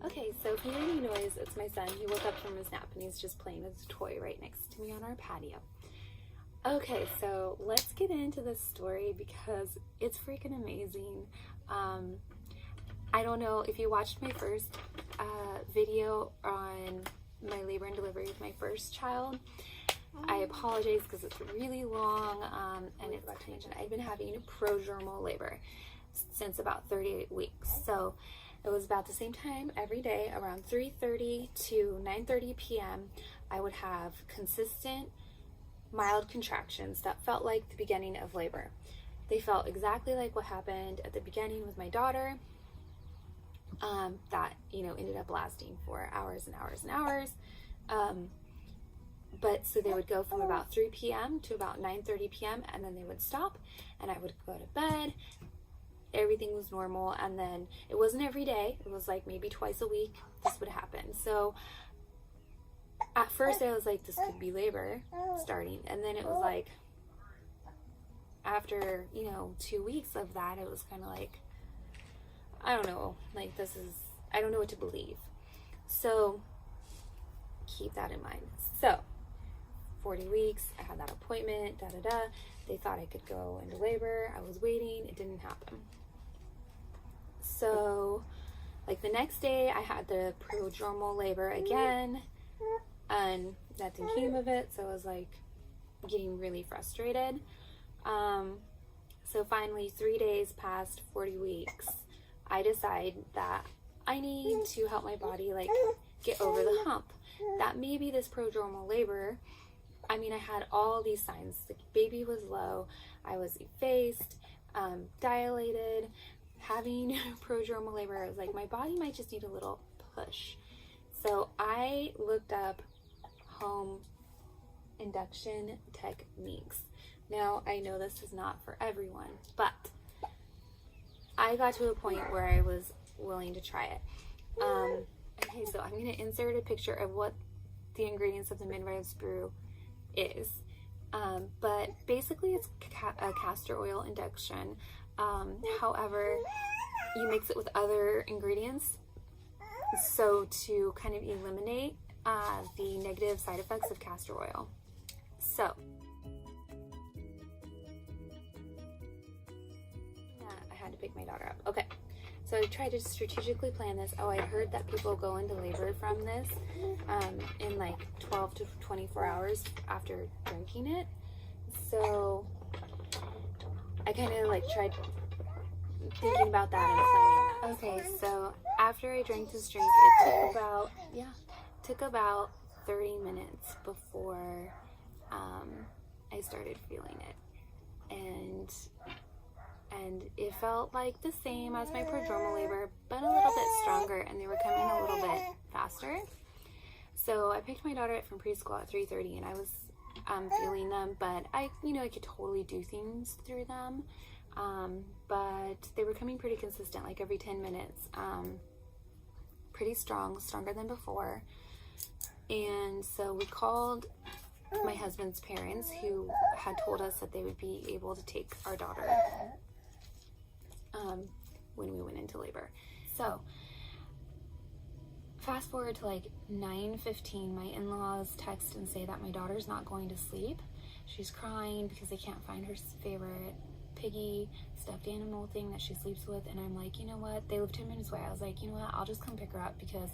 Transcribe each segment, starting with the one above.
Okay, so if you hear any noise, it's my son. He woke up from his nap and he's just playing with his toy right next to me on our patio. Okay, so let's get into this story because it's freaking amazing. I don't know if you watched my first video on my labor and delivery with my first child. I apologize because it's really long and it's tangent. I've been having prodromal labor since about 38 weeks. So it was about the same time every day, around 3:30 to 9:30 p.m. I would have consistent mild contractions that felt like the beginning of labor. They felt exactly like what happened at the beginning with my daughter. That ended up lasting for hours and hours and hours. But so they would go from about 3 p.m. to about 9:30 p.m. and then they would stop and I would go to bed. Everything was normal, and then it wasn't every day. It was like maybe twice a week this would happen. So at first I was like, this could be labor starting, and then it was like after 2 weeks of that, it was kind of like, I don't know, like I don't know what to believe. So keep that in mind. So 40 weeks, I had that appointment, They thought I could go into labor. I was waiting. It didn't happen. So like the next day I had the prodromal labor again and nothing came of it. So I was like getting really frustrated. So finally 3 days past 40 weeks, I decide that I need to help my body like get over the hump. That maybe this prodromal labor, I had all these signs. The baby was low, I was effaced, dilated, having prodromal labor. I was like, my body might just need a little push. So I looked up home induction techniques. Now, I know this is not for everyone, but I got to a point where I was willing to try it. Okay, so I'm going to insert a picture of what the ingredients of the midwife's brew is. But basically it's a castor oil induction. However, you mix it with other ingredients so to kind of eliminate the negative side effects of castor oil. So I had to pick my daughter up. Okay, so I tried to strategically plan this. I heard that people go into labor from this in like 12 to 24 hours after drinking it. So I kind of like tried thinking about that and planning that. Okay, so after I drank this drink, it took about 30 minutes before I started feeling it, and it felt like the same as my prodromal labor, but a little bit stronger, and they were coming a little bit faster. So I picked my daughter up from preschool at 3:30, and I was feeling them, but I could totally do things through them. But they were coming pretty consistent, like every 10 minutes, pretty stronger than before. And so we called my husband's parents, who had told us that they would be able to take our daughter when we went into labor. So fast forward to like 9:15, my in-laws text and say that my daughter's not going to sleep. She's crying because they can't find her favorite piggy stuffed animal thing that she sleeps with. And I'm like, you know what, they live 10 minutes away. I was like, you know what, I'll just come pick her up because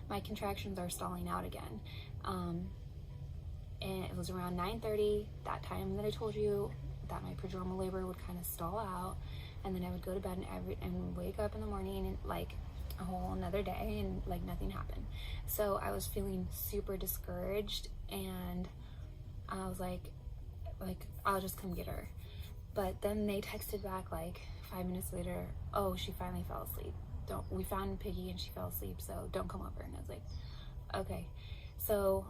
my contractions are stalling out again. And it was around 9:30, that time that I told you that my prodromal labor would kind of stall out, and then I would go to bed and wake up in the morning and like a whole another day and like nothing happened. So I was feeling super discouraged, and I was like I'll just come get her. But then they texted back like 5 minutes later, oh, she finally fell asleep. We found Piggy and she fell asleep, so don't come over. And I was like, okay. So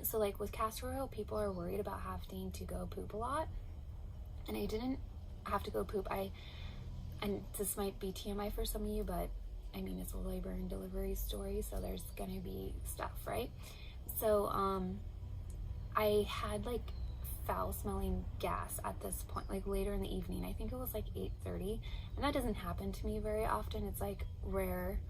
so like with castor oil, people are worried about having to go poop a lot, and I didn't have to go poop. And this might be TMI for some of you, but it's a labor and delivery story, so there's gonna be stuff, right? So I had like foul smelling gas at this point, like later in the evening. I think it was like 8:30, and that doesn't happen to me very often. It's like rare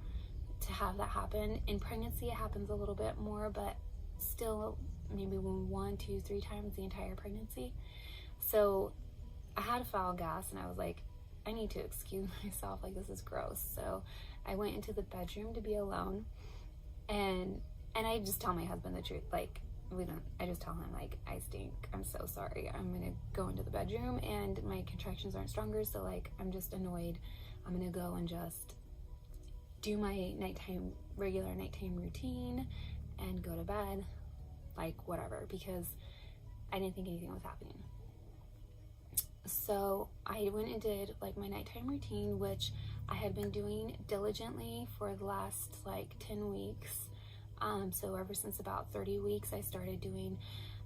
to have that happen. In pregnancy, it happens a little bit more, but still maybe 1, 2, 3 times the entire pregnancy. So I had a foul gas, and I was like, I need to excuse myself, like this is gross. So I went into the bedroom to be alone, and I just tell my husband the truth, like I just tell him, like, I stink, I'm so sorry, I'm gonna go into the bedroom and my contractions aren't stronger, so like I'm just annoyed, I'm gonna go and just do my regular nighttime routine and go to bed, like whatever, because I didn't think anything was happening. So I went and did like my nighttime routine, which I had been doing diligently for the last like 10 weeks. So ever since about 30 weeks, I started doing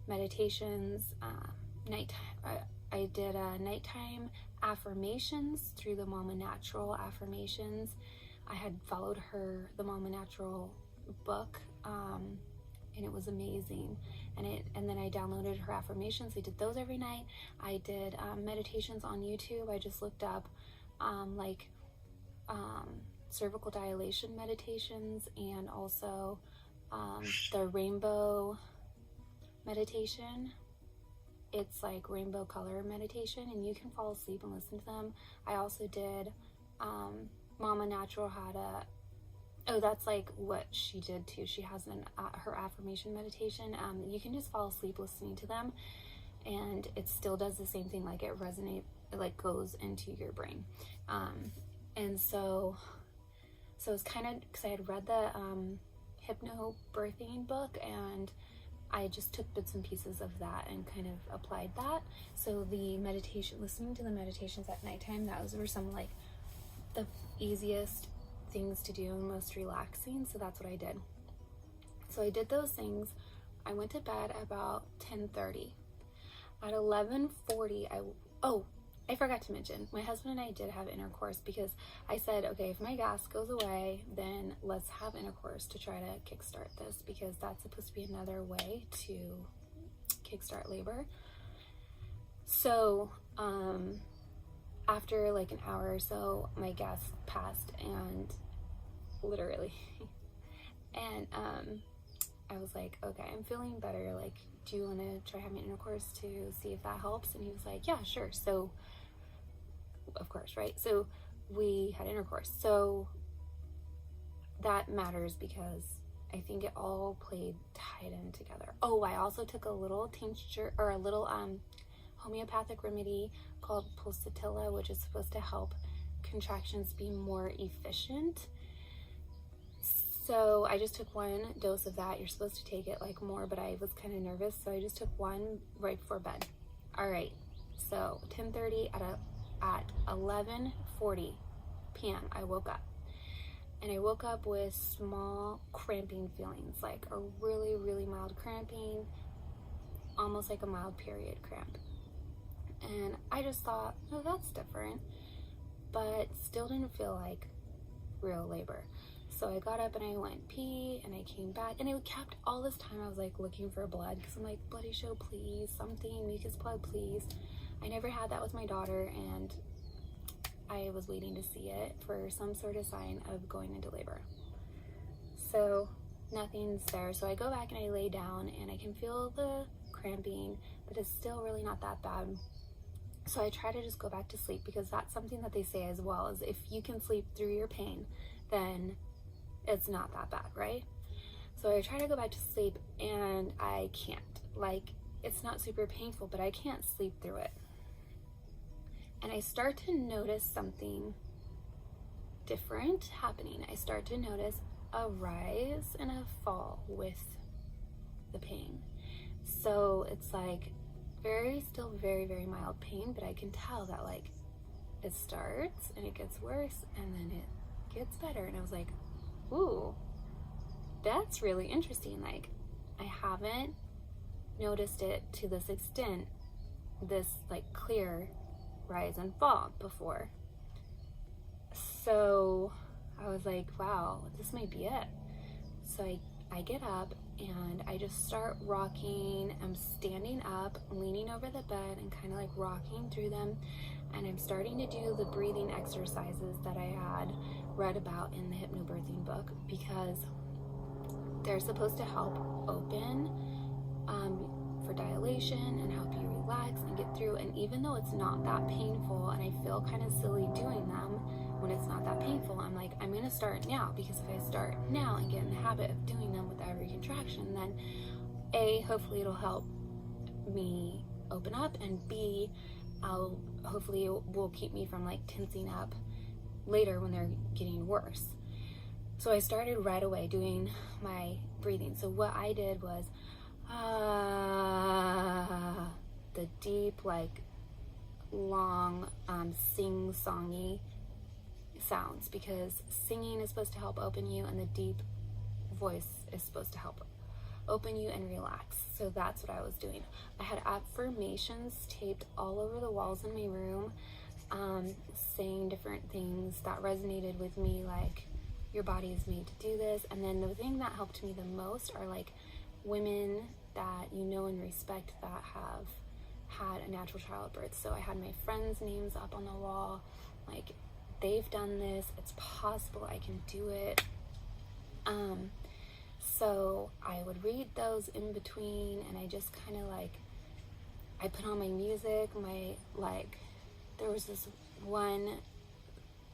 meditations, nighttime. I did nighttime affirmations through the Mama Natural affirmations. I had followed the Mama Natural book, and it was amazing. And then I downloaded her affirmations. I did those every night. I did meditations on YouTube. I just looked up cervical dilation meditations, and also the rainbow meditation. It's like rainbow color meditation, and you can fall asleep and listen to them. I also did Mama Natural that's like what she did too. She has her affirmation meditation. You can just fall asleep listening to them, and it still does the same thing. Like it resonates, it like goes into your brain. And so it's kind of, because I had read the hypnobirthing book, and I just took bits and pieces of that and kind of applied that. So the meditation, listening to the meditations at nighttime, those were some like the easiest things to do and most relaxing. So that's what I did. So I did those things. I went to bed about 10:30. At 11:40, I forgot to mention, my husband and I did have intercourse, because I said, okay, if my gas goes away, then let's have intercourse to try to kickstart this, because that's supposed to be another way to kickstart labor. So after like an hour or so, my gas passed, and literally, and I was like, okay, I'm feeling better, like, do you want to try having intercourse to see if that helps? And he was like, yeah, sure. So of course, right? So we had intercourse. So that matters, because I think it all tied in together. Oh, I also took a little tincture, or a little homeopathic remedy called pulsatilla, which is supposed to help contractions be more efficient. So I just took 1 dose of that. You're supposed to take it like more, but I was kind of nervous, so I just took 1 right before bed. All right, so 10:30, at 11:40 p.m. I woke up, and I woke up with small cramping feelings, like a really, really mild cramping, almost like a mild period cramp. And I just thought, oh, that's different, but still didn't feel like real labor. So I got up and I went pee, and I came back, and it kept all this time. I was like looking for blood, because I'm like, bloody show, please, something, mucus plug, please. I never had that with my daughter, and I was waiting to see it for some sort of sign of going into labor. So nothing's there. So I go back and I lay down, and I can feel the cramping, but it's still really not that bad. So I try to just go back to sleep, because that's something that they say as well, is if you can sleep through your pain, then it's not that bad, right? So I try to go back to sleep, and I can't. Like, it's not super painful, but I can't sleep through it. And I start to notice something different happening. I start to notice a rise and a fall with the pain. So it's like still very, very mild pain, but I can tell that like it starts and it gets worse, and then it gets better. And I was like, ooh, that's really interesting. Like, I haven't noticed it to this extent, this like clear rise and fall before. So I was like, wow, this might be it. So I get up and I just start rocking. I'm standing up, leaning over the bed, and kind of like rocking through them. And I'm starting to do the breathing exercises that I had read about in the hypnobirthing book, because they're supposed to help open for dilation and help you relax and get through. And even though it's not that painful, and I feel kind of silly doing them when it's not that painful, I'm like, I'm gonna start now, because if I start now and get in the habit of doing them with every contraction, then A, hopefully it'll help me open up, and B, hopefully it will keep me from like tensing up later when they're getting worse. So I started right away doing my breathing. So what I did was the deep, like long sing-songy sounds, because singing is supposed to help open you, and the deep voice is supposed to help open you and relax. So that's what I was doing. I had affirmations taped all over the walls in my room, saying different things that resonated with me, like, your body is made to do this. And then the thing that helped me the most are like women that you know and respect that have had a natural childbirth. So I had my friends' names up on the wall, like, they've done this, it's possible, I can do it. So I would read those in between, and I just kind of like, I put on my music, there was this one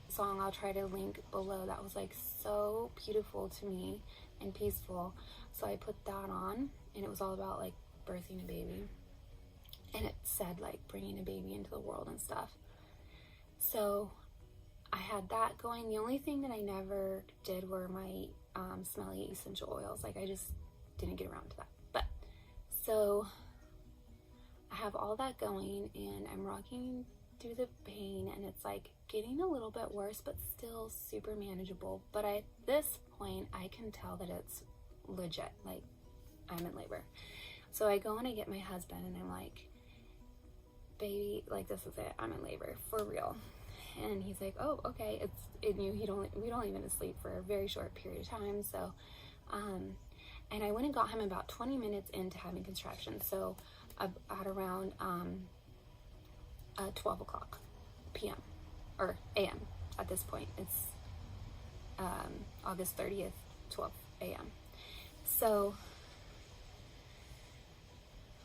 song I'll try to link below that was like so beautiful to me and peaceful. So I put that on, and it was all about like birthing a baby, and it said like bringing a baby into the world and stuff. So I had that going. The only thing that I never did were my smelly essential oils. Like, I just didn't get around to that. But so I have all that going, and I'm rocking through the pain, and it's like getting a little bit worse, but still super manageable. But at this point, I can tell that it's legit, like I'm in labor. So I go and I get my husband, and I'm like, baby, like, this is it, I'm in labor for real. And he's like, oh, okay. We'd only been asleep for a very short period of time. So, and I went and got him about 20 minutes into having contractions. So at around 12 o'clock p.m. or a.m. at this point. It's August 30th, 12 a.m. So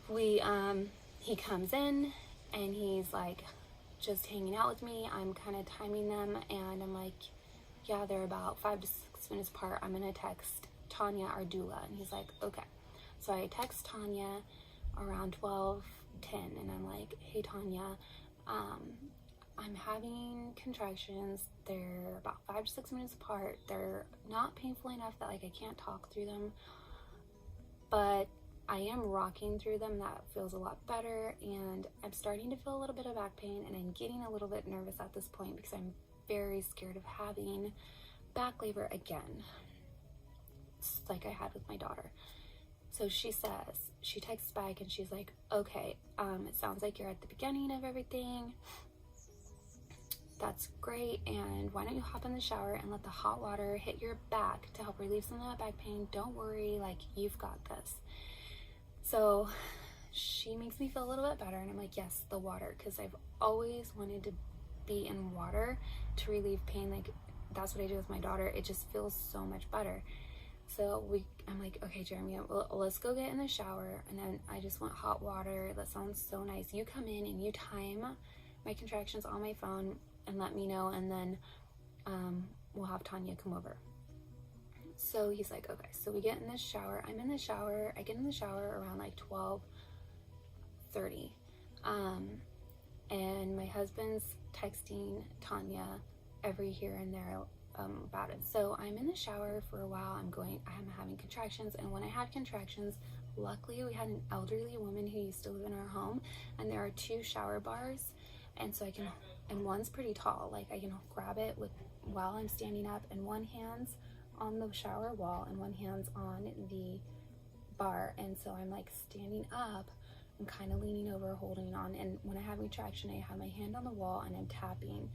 he comes in, and he's like just hanging out with me. I'm kind of timing them, and I'm like, yeah, they're about 5 to 6 minutes apart. I'm gonna text Tanya, our doula. And he's like, okay. So I text Tanya around 12:10, and I'm like, hey Tanya, I'm having contractions. They're about 5 to 6 minutes apart. They're not painful enough that like I can't talk through them, but I am rocking through them. That feels a lot better, and I'm starting to feel a little bit of back pain, and I'm getting a little bit nervous at this point because I'm very scared of having back labor again, just like I had with my daughter. So she texts back, and she's like, okay, it sounds like you're at the beginning of everything. That's great, and why don't you hop in the shower and let the hot water hit your back to help relieve some of that back pain. Don't worry, like, you've got this. So she makes me feel a little bit better, and I'm like, yes, the water, because I've always wanted to be in water to relieve pain. Like, that's what I do with my daughter. It just feels so much better. So I'm like, okay, Jeremy, let's go get in the shower. And then I just want hot water. That sounds so nice. You come in and you time my contractions on my phone and let me know, and then we'll have Tanya come over. So he's like, okay. So we get in the shower. I'm in the shower. I get in the shower around like 12:30. And my husband's texting Tanya every here and there about it. So I'm in the shower for a while. I'm having contractions. And when I had contractions, luckily we had an elderly woman who used to live in our home, and there are 2 shower bars. And so and one's pretty tall. Like, I can grab it while I'm standing up, and one hand's on the shower wall and one hand's on the bar. And so I'm like standing up and kind of leaning over, holding on. And when I have retraction, I have my hand on the wall and I'm tapping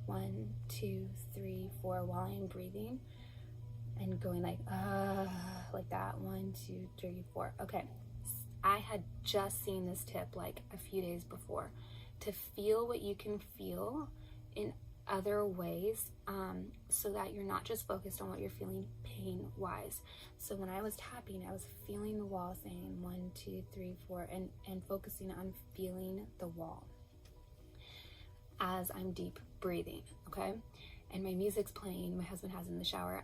1, 2, 3, 4 while I'm breathing and going like that. 1, 2, 3, 4. Okay. I had just seen this tip like a few days before, to feel what you can feel in other ways, so that you're not just focused on what you're feeling pain wise. So when I was tapping, I was feeling the wall, saying 1, 2, 3, 4, and focusing on feeling the wall as I'm deep breathing, okay? And my music's playing, my husband has it in the shower.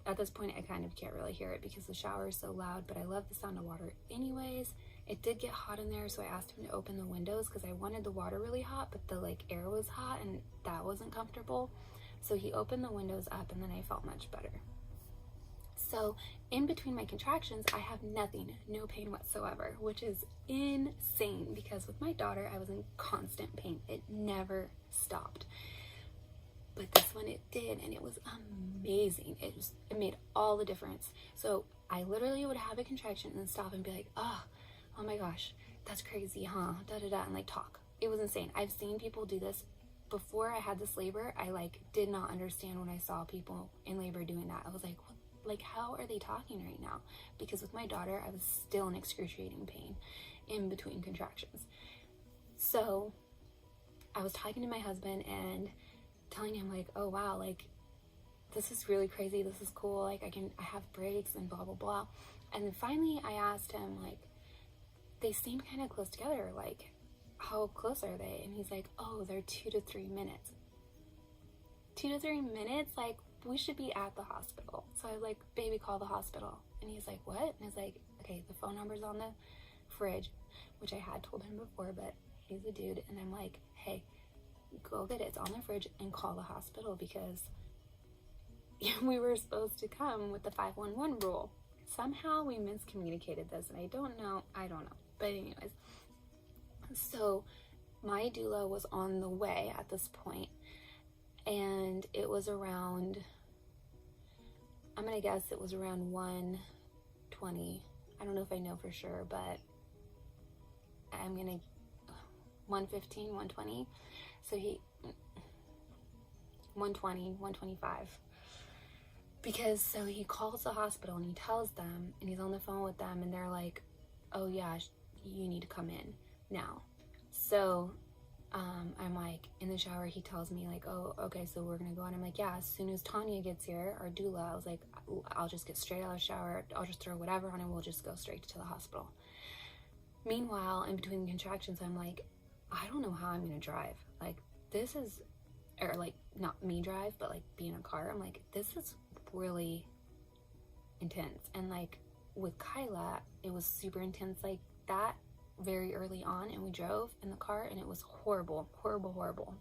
At this point, I kind of can't really hear it because the shower is so loud, but I love the sound of water anyways. It did get hot in there, so I asked him to open the windows because I wanted the water really hot, but the air was hot and that wasn't comfortable. So he opened the windows up, and then I felt much better. So in between my contractions, I have nothing, no pain whatsoever, which is insane because with my daughter, I was in constant pain. It never stopped. But this one it did, and it was amazing. It made all the difference. So I literally would have a contraction and then stop and be like, oh my gosh, that's crazy, huh? And like talk. It was insane. I've seen people do this before I had this labor. I did not understand when I saw people in labor doing that. I was like, what? How are they talking right now? Because with my daughter, I was still in excruciating pain in between contractions. So I was talking to my husband and telling him oh wow, this is really crazy, this is cool, I have breaks and blah blah blah. And then finally I asked him, they seem kind of close together, how close are they? And he's like, oh, they're 2 to 3 minutes. 2 to 3 minutes? We should be at the hospital. So I was like, baby, call the hospital. And he's like, what? And I was like, okay, the phone number's on the fridge, which I had told him before, but he's a dude. And I'm like, hey, go get it, it's on the fridge, and call the hospital because we were supposed to come with the 511 rule. Somehow we miscommunicated this, and I don't know. But anyways, so my doula was on the way at this point, and it was around, I'm gonna guess it was around 1:20. I don't know if I know for sure, but I'm gonna 1:15, 1:20. So 1:20, 1:25. Because so he calls the hospital and he tells them, and he's on the phone with them, and they're like, oh yeah, you need to come in now. So I'm in the shower, he tells me oh, okay, so we're gonna go on. I'm like, yeah, as soon as Tanya gets here, our doula, I was like, I'll just get straight out of the shower, I'll just throw whatever on and we'll just go straight to the hospital. Meanwhile, in between the contractions, I'm like, I don't know how I'm gonna drive. This is, or not me drive, but be in a car. I'm like, this is really intense. And with Kyla, it was super intense that very early on, and we drove in the car, and it was horrible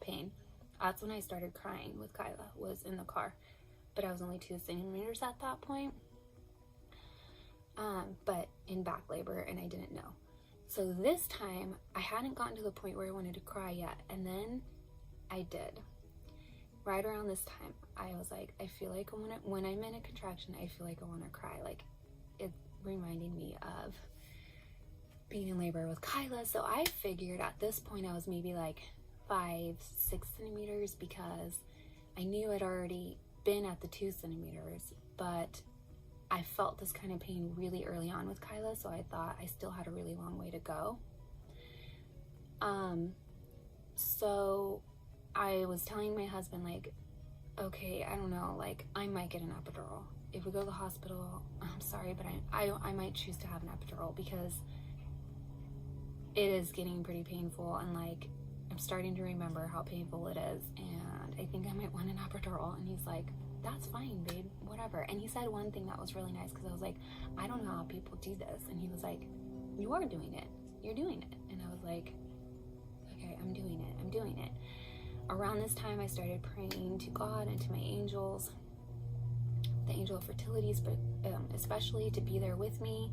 pain. That's when I started crying with Kyla, was in the car. But I was only 2 centimeters at that point. But in back labor, and I didn't know. So this time, I hadn't gotten to the point where I wanted to cry yet, and then I did. Right around this time, I was like, I feel like when I'm in a contraction, I feel like I want to cry. It reminded me of being in labor with Kyla. So I figured at this point I was maybe 5, 6 centimeters, because I knew I'd already been at the 2 centimeters, but I felt this kind of pain really early on with Kyla, so I thought I still had a really long way to go. So I was telling my husband, okay, I don't know, I might get an epidural. If we go to the hospital, I'm sorry, but I might choose to have an epidural because it is getting pretty painful, and I'm starting to remember how painful it is, and I think I might want an epidural. And he's like, that's fine, babe, whatever. And he said one thing that was really nice, because I was like, I don't know how people do this. And he was like, you are doing it. You're doing it. And I was like, okay, I'm doing it. Around this time, I started praying to God and to my angels, the angel of fertilities, but especially to be there with me,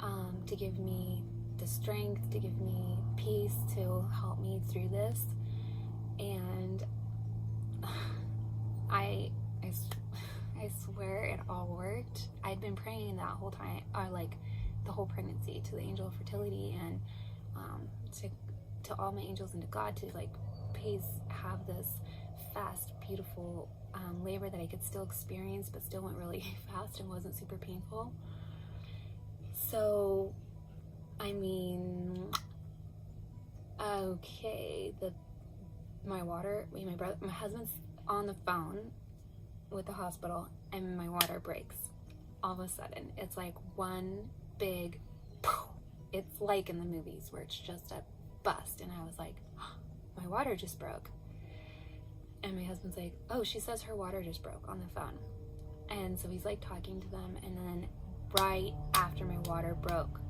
to give me the strength, to give me peace, to help me through this. And I swear it all worked. I'd been praying that whole time, or the whole pregnancy, to the angel of fertility, and to all my angels and to God, to please have this fast, beautiful labor that I could still experience, but still went really fast and wasn't super painful. So, I mean, okay, my husband's on the phone with the hospital, and my water breaks. All of a sudden, it's like one big, it's like in the movies where it's just a bust. And I was like, oh, my water just broke. And my husband's like, oh, she says her water just broke on the phone. And so he's like talking to them, and then right after my water broke,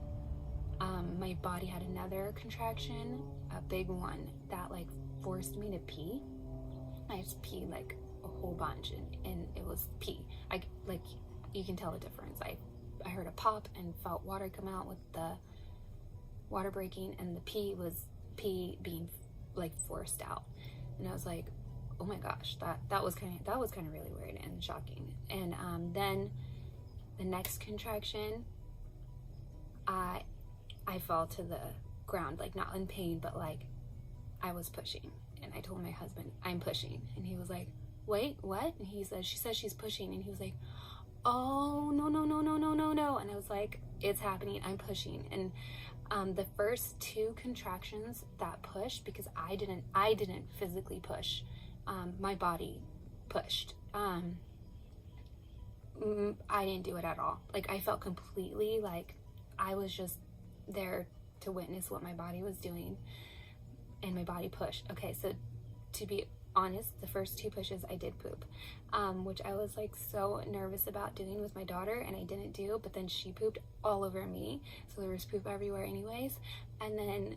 my body had another contraction, a big one, that like forced me to pee. I just peed like a whole bunch, and it was pee. Like, you can tell the difference. I heard a pop and felt water come out with the water breaking, and the pee was pee being like forced out. And I was like, oh my gosh, that was kind of really weird and shocking. And then the next contraction, I fell to the ground, like not in pain, but like I was pushing. And I told my husband, I'm pushing. And he was like, wait, what? And he said, she says she's pushing. And he was like, oh, no. And I was like, it's happening, I'm pushing. And the first two contractions that pushed, because I didn't physically push, my body pushed. I didn't do it at all. Like, I felt completely like I was just there to witness what my body was doing, and my body pushed. Okay, so to be honest, the first two pushes I did poop, which I was like so nervous about doing with my daughter, and I didn't do, but then she pooped all over me, so there was poop everywhere anyways. And then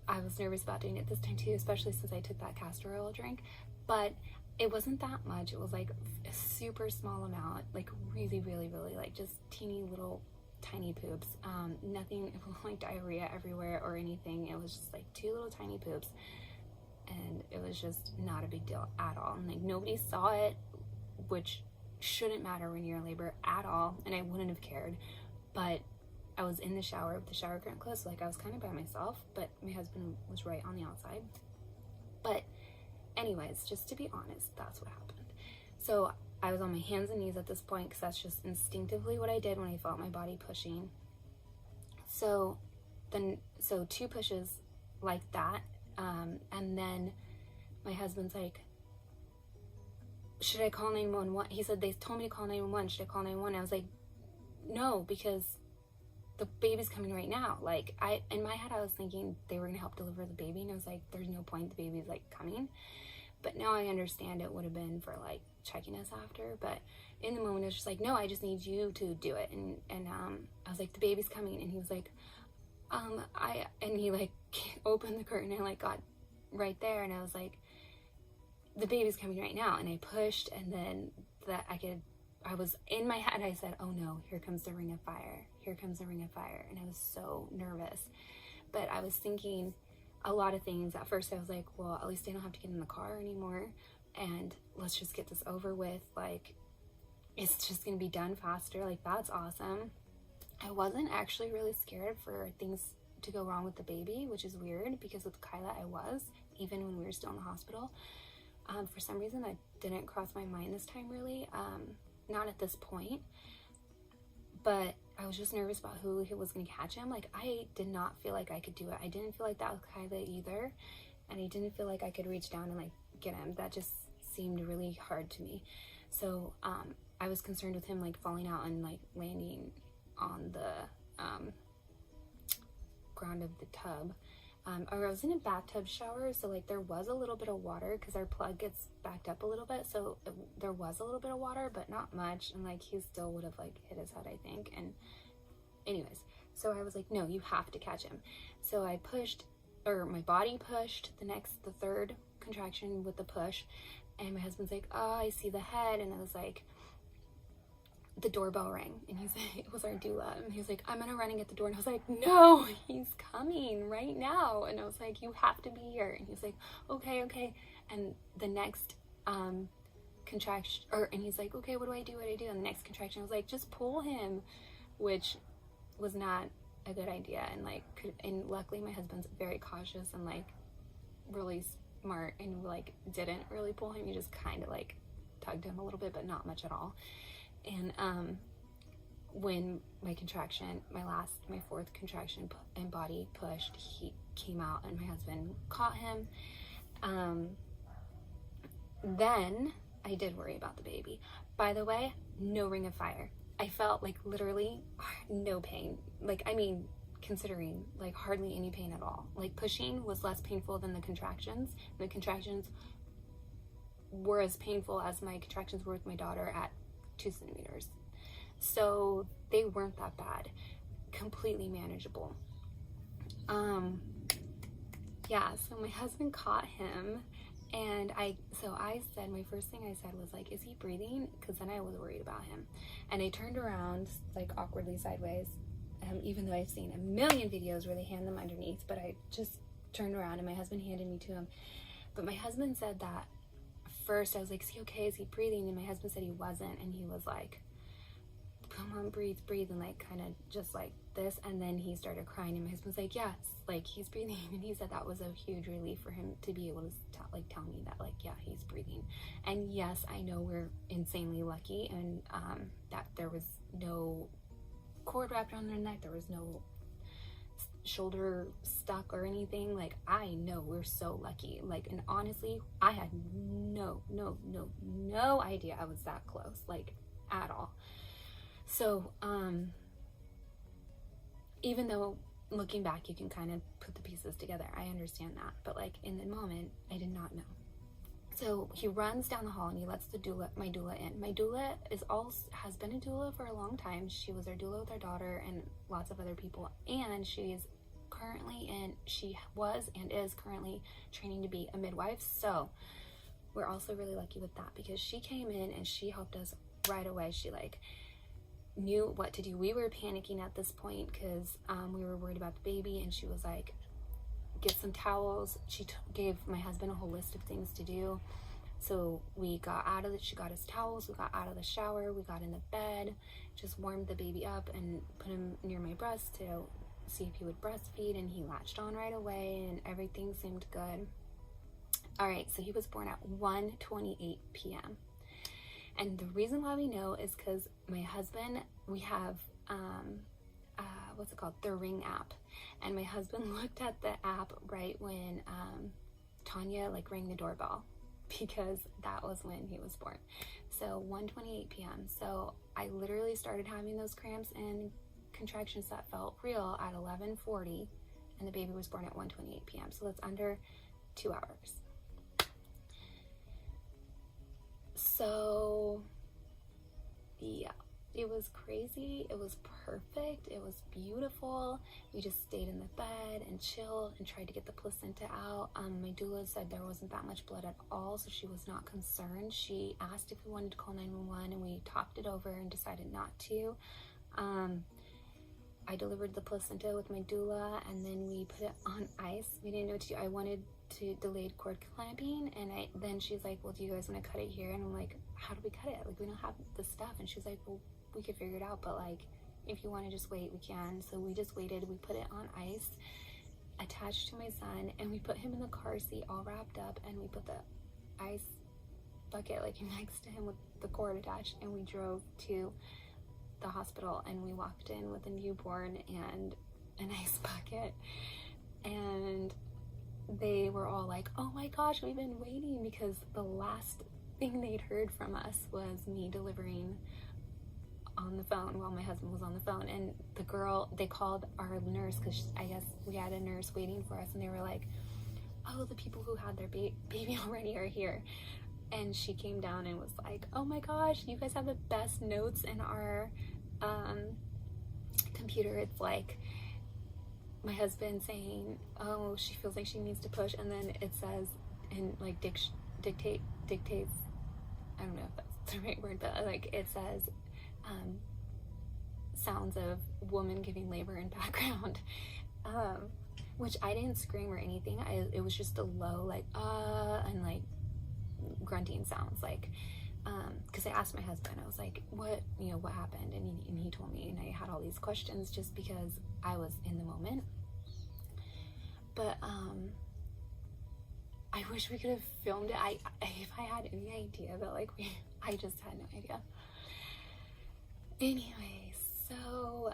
I was nervous about doing it this time too, especially since I took that castor oil drink. But it wasn't that much. It was like a super small amount, like really like just teeny little tiny poops. Nothing like diarrhea everywhere or anything. It was just like two little tiny poops, and it was just not a big deal at all. And like nobody saw it, which shouldn't matter when you're in labor at all, and I wouldn't have cared. But I was in the shower with the shower curtain closed, so like I was kind of by myself, but my husband was right on the outside. But anyways, just to be honest, that's what happened. So I was on my hands and knees at this point, because that's just instinctively what I did when I felt my body pushing. So two pushes like that, and then my husband's like, should I call 911? He said, they told me to call 911. Should I call 911? I was like, no, because the baby's coming right now. Like, in my head, I was thinking they were gonna help deliver the baby, and I was like, there's no point, the baby's like coming. But now I understand it would have been for like checking us after. But in the moment, it was just like, no, I just need you to do it. And I was like, the baby's coming. And he was like, and he like opened the curtain and like got right there. And I was like, the baby's coming right now. And I pushed, and then I was in my head, I said, oh no, here comes the ring of fire. Here comes the ring of fire. And I was so nervous. But I was thinking a lot of things. At first I was like, well, at least I don't have to get in the car anymore, and let's just get this over with. Like, it's just gonna be done faster. Like, that's awesome. I wasn't actually really scared for things to go wrong with the baby, which is weird, because with Kyla I was, even when we were still in the hospital. For some reason that didn't cross my mind this time, really. Not at this point, but I was just nervous about who was going to catch him. Like, I did not feel like I could do it. I didn't feel like that with Kyla either, and I didn't feel like I could reach down and like get him. That just seemed really hard to me. So I was concerned with him like falling out and like landing on the ground of the tub. Or I was in a bathtub shower, so like there was a little bit of water, because our plug gets backed up a little bit, so there was a little bit of water, but not much, and like he still would have like hit his head, I think. And anyways, so I was like, no, you have to catch him. So I pushed, or my body pushed the third contraction with the push, and my husband's like, oh, I see the head. And I was like, the doorbell rang, and he's like, it was our doula, and he was like, I'm gonna run and get the door. And I was like, no, he's coming right now. And I was like, you have to be here. And he's like, okay. And the next contraction, and he's like, okay, what do I do? And the next contraction, I was like, just pull him, which was not a good idea. And like, and luckily my husband's very cautious and like really smart, and like didn't really pull him. He just kind of like tugged him a little bit, but not much at all. And when my fourth contraction and body pushed, he came out, and my husband caught him. Then I did worry about the baby. By the way, no ring of fire. I felt like literally no pain. Like, I mean, considering like hardly any pain at all. Like pushing was less painful than the contractions. The contractions were as painful as my contractions were with my daughter at 2 centimeters. So they weren't that bad. Completely manageable. Yeah, so my husband caught him, and I said, my first thing I said was like, is he breathing? Because then I was worried about him. And I turned around like awkwardly sideways, even though I've seen a million videos where they hand them underneath, but I just turned around and my husband handed me to him. But my husband said that first. I was like, is he okay? Is he breathing? And my husband said he wasn't, and he was like, come on, breathe, and like kind of just like this. And then he started crying, and my husband's like, yes, like he's breathing. And he said that was a huge relief for him to be able to tell me that, like, yeah, he's breathing. And yes, I know we're insanely lucky, and that there was no cord wrapped around their neck, there was no shoulder stuck or anything. Like, I know we're so lucky. Like, and honestly, I had no idea I was that close, like, at all. So even though looking back you can kind of put the pieces together, I understand that, but like in the moment I did not know. So he runs down the hall and he lets my doula in. My doula has been a doula for a long time. She was our doula with our daughter and lots of other people, and she was and is currently training to be a midwife. So we're also really lucky with that, because she came in and she helped us right away. She like knew what to do. We were panicking at this point because we were worried about the baby, and she was like, get some towels. She gave my husband a whole list of things to do. So she got us towels, we got out of the shower, we got in the bed, just warmed the baby up and put him near my breast to see if he would breastfeed, and he latched on right away and everything seemed good. All right, so he was born at 1:28 p.m. And the reason why we know is because my husband, we have, what's it called? The Ring app. And my husband looked at the app right when Tanya like rang the doorbell, because that was when he was born. So 1:28 p.m. So I literally started having those cramps and contractions that felt real at 11:40, and the baby was born at 1:28 p.m. So that's under 2 hours. So yeah, it was crazy. It was perfect. It was beautiful. We just stayed in the bed and chilled and tried to get the placenta out. My doula said there wasn't that much blood at all, so she was not concerned. She asked if we wanted to call 911, and we talked it over and decided not to. I delivered the placenta with my doula, and then we put it on ice. We didn't know what to do. I wanted to delayed cord clamping, and then she's like, well, do you guys want to cut it here? And I'm like, how do we cut it? Like, we don't have the stuff. And she's like, well, we could figure it out, but like, if you want to just wait, we can. So we just waited. We put it on ice, attached to my son, and we put him in the car seat all wrapped up, and we put the ice bucket like next to him with the cord attached, and we drove to the hospital, and we walked in with a newborn and an ice bucket, and they were all like, oh my gosh, we've been waiting, because the last thing they'd heard from us was me delivering on the phone while my husband was on the phone. And the girl, they called our nurse, because I guess we had a nurse waiting for us, and they were like, oh, the people who had their baby already are here. And she came down and was like, oh my gosh, you guys have the best notes in our computer. It's like my husband saying, oh, she feels like she needs to push, and then it says in like dictates, I don't know if that's the right word, but like it says sounds of woman giving labor in background, which I didn't scream or anything. It was just a low like and like grunting sounds, like because I asked my husband, I was like, what happened, and he told me, and I had all these questions just because I was in the moment. But I wish we could have filmed it. If I had any idea, but like I just had no idea. Anyway, so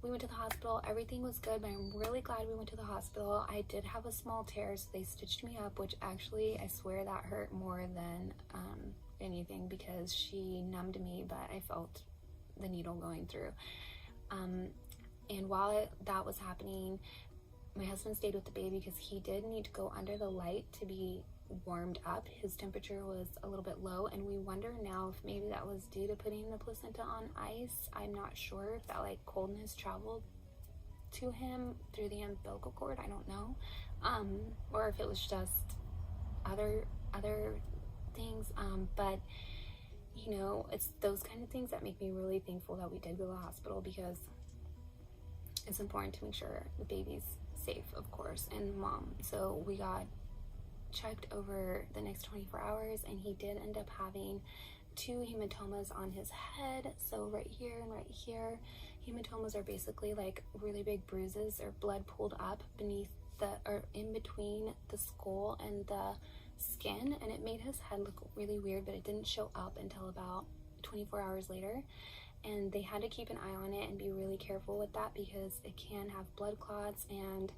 we went to the hospital. Everything was good, but I'm really glad we went to the hospital. I did have a small tear, so they stitched me up, which actually, I swear that hurt more than anything, because she numbed me, but I felt the needle going through. And while that was happening, my husband stayed with the baby because he did need to go under the light to be warmed up. His temperature was a little bit low, and we wonder now if maybe that was due to putting the placenta on ice. I'm not sure if that like coldness traveled to him through the umbilical cord. I don't know, or if it was just other things. But you know, it's those kind of things that make me really thankful that we did go to the hospital, because it's important to make sure the baby's safe, of course, and mom. So we got checked over the next 24 hours, and he did end up having 2 hematomas on his head. So right here and right here, hematomas are basically like really big bruises or blood pulled up beneath or in between the skull and the skin, and it made his head look really weird, but it didn't show up until about 24 hours later. And they had to keep an eye on it and be really careful with that, because it can have blood clots, and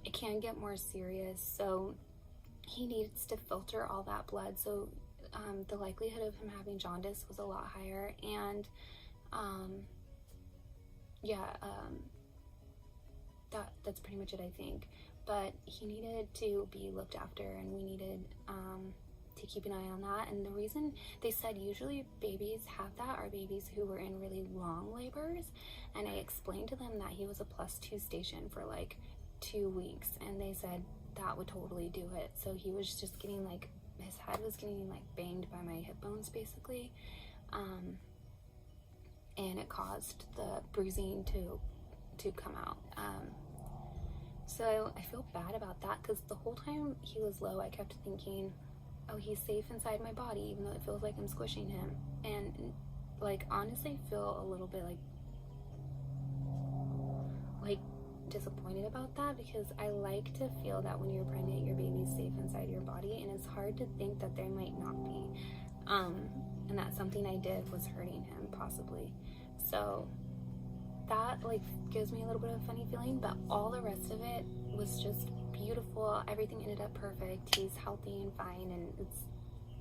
it can get more serious. So he needs to filter all that blood. So the likelihood of him having jaundice was a lot higher. And that's pretty much it, I think. But he needed to be looked after, and we needed to keep an eye on that. And the reason they said usually babies have that are babies who were in really long labors, and I explained to them that he was a +2 station for like 2 weeks, and they said that would totally do it. So he was just getting like, his head was getting like banged by my hip bones basically, and it caused the bruising to come out. So I feel bad about that, because the whole time he was low, I kept thinking, oh, he's safe inside my body, even though it feels like I'm squishing him. And like, honestly, I feel a little bit like disappointed about that, because I like to feel that when you're pregnant, your baby's safe inside your body, and it's hard to think that there might not be. And that something I did was hurting him, possibly. So that like gives me a little bit of a funny feeling, but all the rest of it was just beautiful. Everything ended up perfect. He's healthy and fine, and it's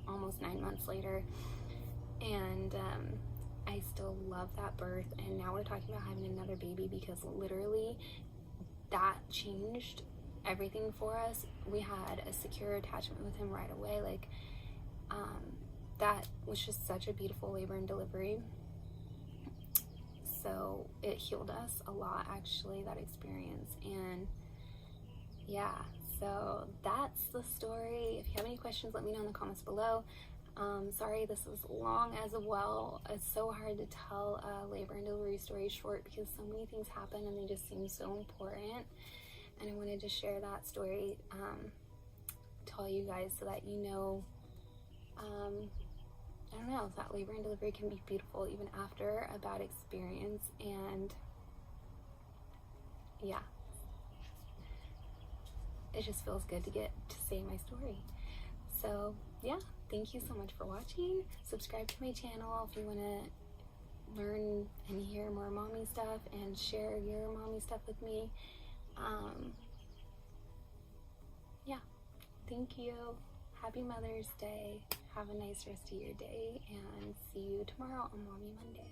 almost 9 months later, and I still love that birth. And now we're talking about having another baby, because literally that changed everything for us. We had a secure attachment with him right away. Like that was just such a beautiful labor and delivery. So it healed us a lot, actually, that experience. And yeah, so that's the story. If you have any questions, let me know in the comments below. Sorry this is long as well. It's so hard to tell a labor and delivery story short, because so many things happen and they just seem so important. And I wanted to share that story to all you guys, so that you know, I don't know, that labor and delivery can be beautiful even after a bad experience. And yeah, it just feels good to get to say my story. So yeah, thank you so much for watching. Subscribe to my channel if you want to learn and hear more mommy stuff, and share your mommy stuff with me. Yeah, thank you. Happy Mother's Day. Have a nice rest of your day, and see you tomorrow on Mommy Monday.